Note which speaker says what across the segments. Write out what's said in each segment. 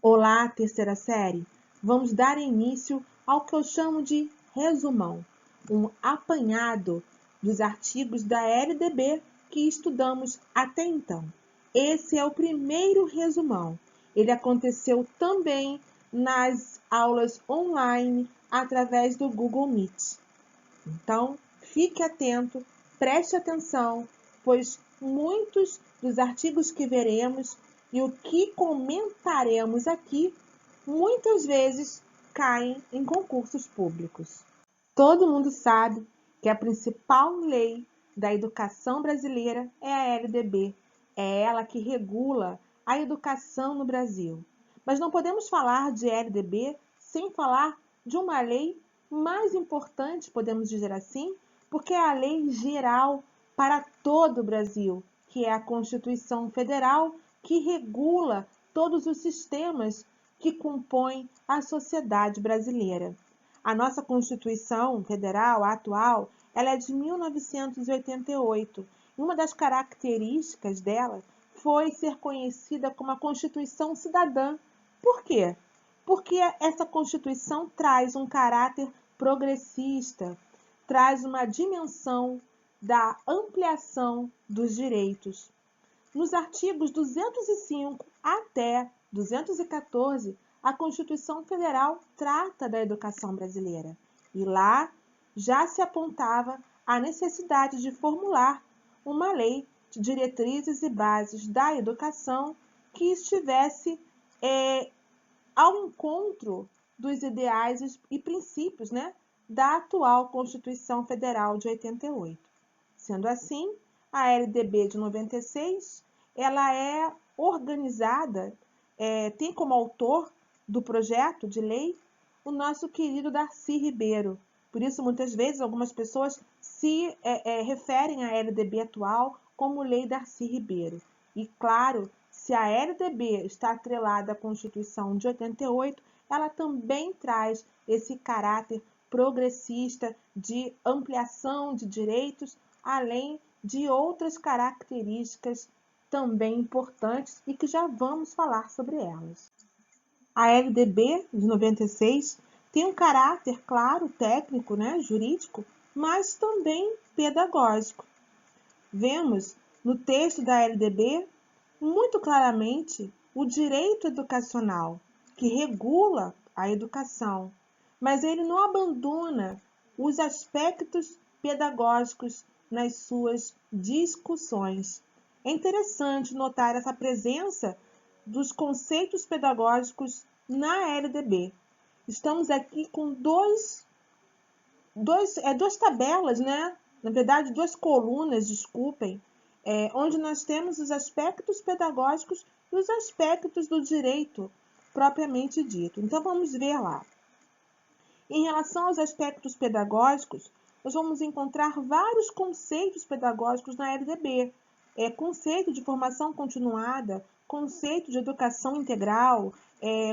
Speaker 1: Olá, terceira série! Vamos dar início ao que eu chamo de resumão, um apanhado dos artigos da LDB que estudamos até então. Esse é o primeiro resumão. Ele aconteceu também nas aulas online através do Google Meet. Então, fique atento, preste atenção, pois muitos dos artigos que veremos e o que comentaremos aqui, muitas vezes caem em concursos públicos. Todo mundo sabe que a principal lei da educação brasileira é a LDB. É ela que regula a educação no Brasil. Mas não podemos falar de LDB sem falar de uma lei mais importante, podemos dizer assim, porque é a lei geral para todo o Brasil, que é a Constituição Federal, que regula todos os sistemas que compõem a sociedade brasileira. A nossa Constituição Federal, a atual, ela é de 1988. E uma das características dela foi ser conhecida como a Constituição Cidadã. Por quê? Porque essa Constituição traz um caráter progressista, traz uma dimensão da ampliação dos direitos. Nos artigos 205 até 214, a Constituição Federal trata da educação brasileira. E lá já se apontava a necessidade de formular uma lei de diretrizes e bases da educação que estivesse ao encontro dos ideais e princípios, da atual Constituição Federal de 88. Sendo assim, a LDB de 96, ela é organizada, tem como autor do projeto de lei o nosso querido Darcy Ribeiro. Por isso, muitas vezes, algumas pessoas se referem à LDB atual como Lei Darcy Ribeiro. E, claro, se a LDB está atrelada à Constituição de 88, ela também traz esse caráter progressista de ampliação de direitos, além de outras características também importantes e que já vamos falar sobre elas. A LDB de 96 tem um caráter, claro, técnico, jurídico, mas também pedagógico. Vemos no texto da LDB muito claramente o direito educacional, que regula a educação, mas ele não abandona os aspectos pedagógicos nas suas discussões. É interessante notar essa presença dos conceitos pedagógicos na LDB. Estamos aqui com duas tabelas, na verdade, duas colunas, desculpem, onde nós temos os aspectos pedagógicos e os aspectos do direito propriamente dito. Então, vamos ver lá. Em relação aos aspectos pedagógicos, nós vamos encontrar vários conceitos pedagógicos na LDB. Conceito de formação continuada, conceito de educação integral,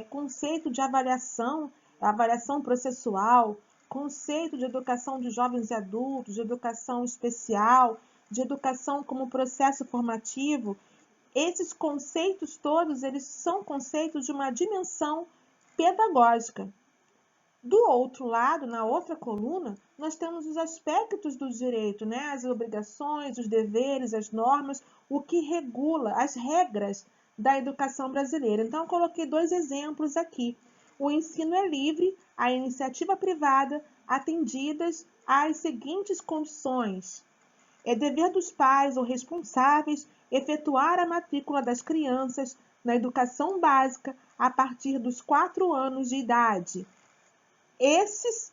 Speaker 1: conceito de avaliação processual, conceito de educação de jovens e adultos, de educação especial, de educação como processo formativo. Esses conceitos todos, eles são conceitos de uma dimensão pedagógica. Do outro lado, na outra coluna, nós temos os aspectos do direito, as obrigações, os deveres, as normas, o que regula, as regras da educação brasileira. Então, eu coloquei dois exemplos aqui. O ensino é livre, a iniciativa privada, atendidas às seguintes condições. É dever dos pais ou responsáveis efetuar a matrícula das crianças na educação básica a partir dos 4 anos de idade. Esses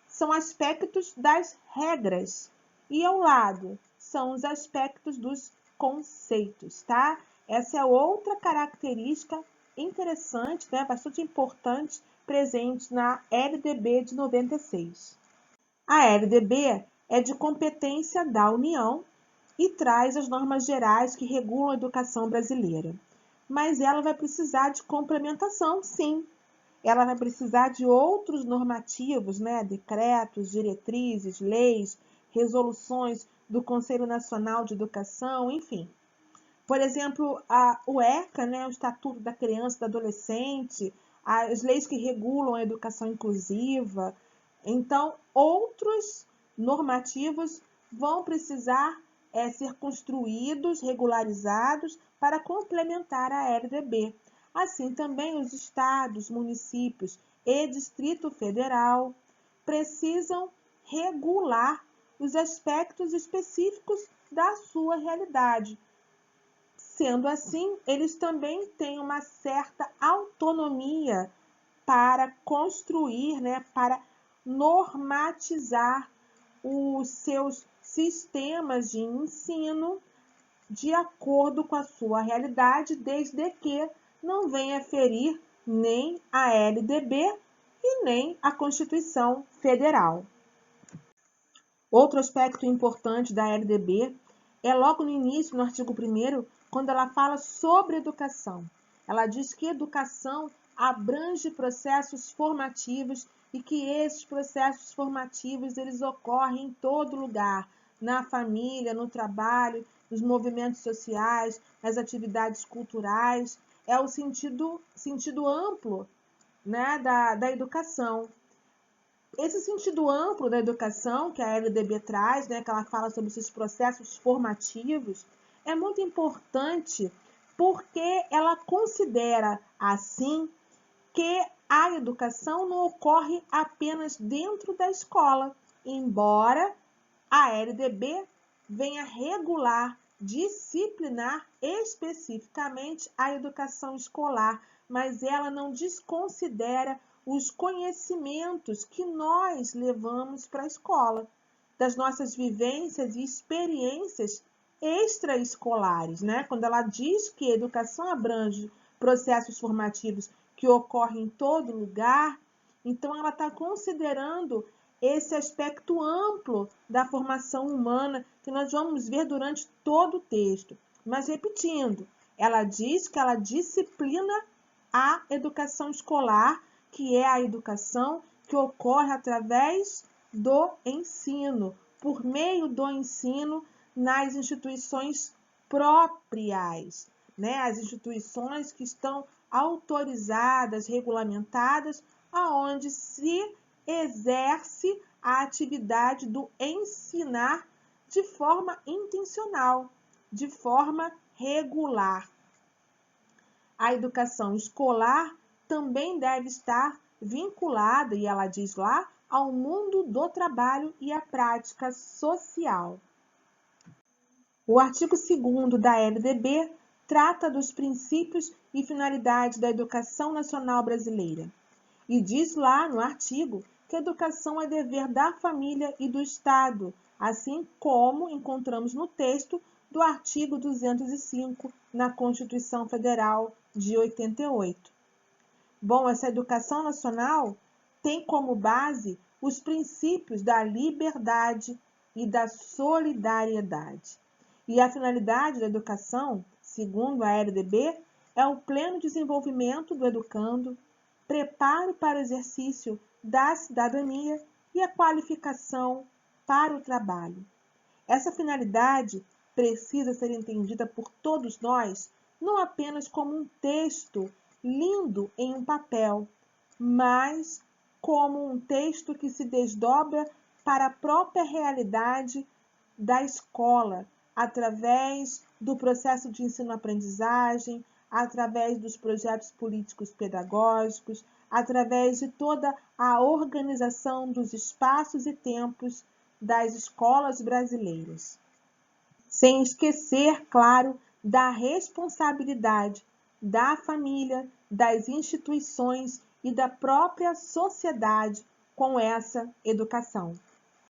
Speaker 1: são aspectos das regras. E ao lado são os aspectos dos conceitos, tá? Essa é outra característica interessante, bastante importante, presente na LDB de 96. A LDB é de competência da União e traz as normas gerais que regulam a educação brasileira. Mas ela vai precisar de complementação, sim. Ela vai precisar de outros normativos, decretos, diretrizes, leis, resoluções do Conselho Nacional de Educação, enfim. Por exemplo, o ECA, né, o Estatuto da Criança e do Adolescente, as leis que regulam a educação inclusiva. Então, outros normativos vão precisar ser construídos, regularizados para complementar a LDB. Assim, também os estados, municípios e Distrito Federal precisam regular os aspectos específicos da sua realidade. Sendo assim, eles também têm uma certa autonomia para construir, né, para normatizar os seus sistemas de ensino de acordo com a sua realidade, desde que não venha ferir nem a LDB e nem a Constituição Federal. Outro aspecto importante da LDB é logo no início, no artigo 1º, quando ela fala sobre educação. Ela diz que educação abrange processos formativos e que esses processos formativos eles ocorrem em todo lugar, na família, no trabalho, nos movimentos sociais, nas atividades culturais. É o sentido amplo, né, da educação. Esse sentido amplo da educação que a LDB traz, né, que ela fala sobre esses processos formativos, é muito importante porque ela considera, assim, que a educação não ocorre apenas dentro da escola, embora a LDB venha regular, disciplinar especificamente a educação escolar, mas ela não desconsidera os conhecimentos que nós levamos para a escola, das nossas vivências e experiências extraescolares, né? Quando ela diz que a educação abrange processos formativos que ocorrem em todo lugar, então ela está considerando esse aspecto amplo da formação humana que nós vamos ver durante todo o texto. Mas repetindo, ela diz que ela disciplina a educação escolar, que é a educação que ocorre através do ensino, por meio do ensino nas instituições próprias, né? As instituições que estão autorizadas, regulamentadas, aonde se exerce a atividade do ensinar de forma intencional, de forma regular. A educação escolar também deve estar vinculada, e ela diz lá, ao mundo do trabalho e à prática social. O artigo 2º da LDB trata dos princípios e finalidades da educação nacional brasileira. E diz lá no artigo que a educação é dever da família e do Estado, assim como encontramos no texto do artigo 205 na Constituição Federal de 88. Bom, essa educação nacional tem como base os princípios da liberdade e da solidariedade. E a finalidade da educação, segundo a LDB, é o pleno desenvolvimento do educando, preparo para o exercício da cidadania e a qualificação para o trabalho. Essa finalidade precisa ser entendida por todos nós não apenas como um texto lindo em um papel, mas como um texto que se desdobra para a própria realidade da escola, através do processo de ensino-aprendizagem, através dos projetos políticos pedagógicos, através de toda a organização dos espaços e tempos das escolas brasileiras. Sem esquecer, claro, da responsabilidade da família, das instituições e da própria sociedade com essa educação.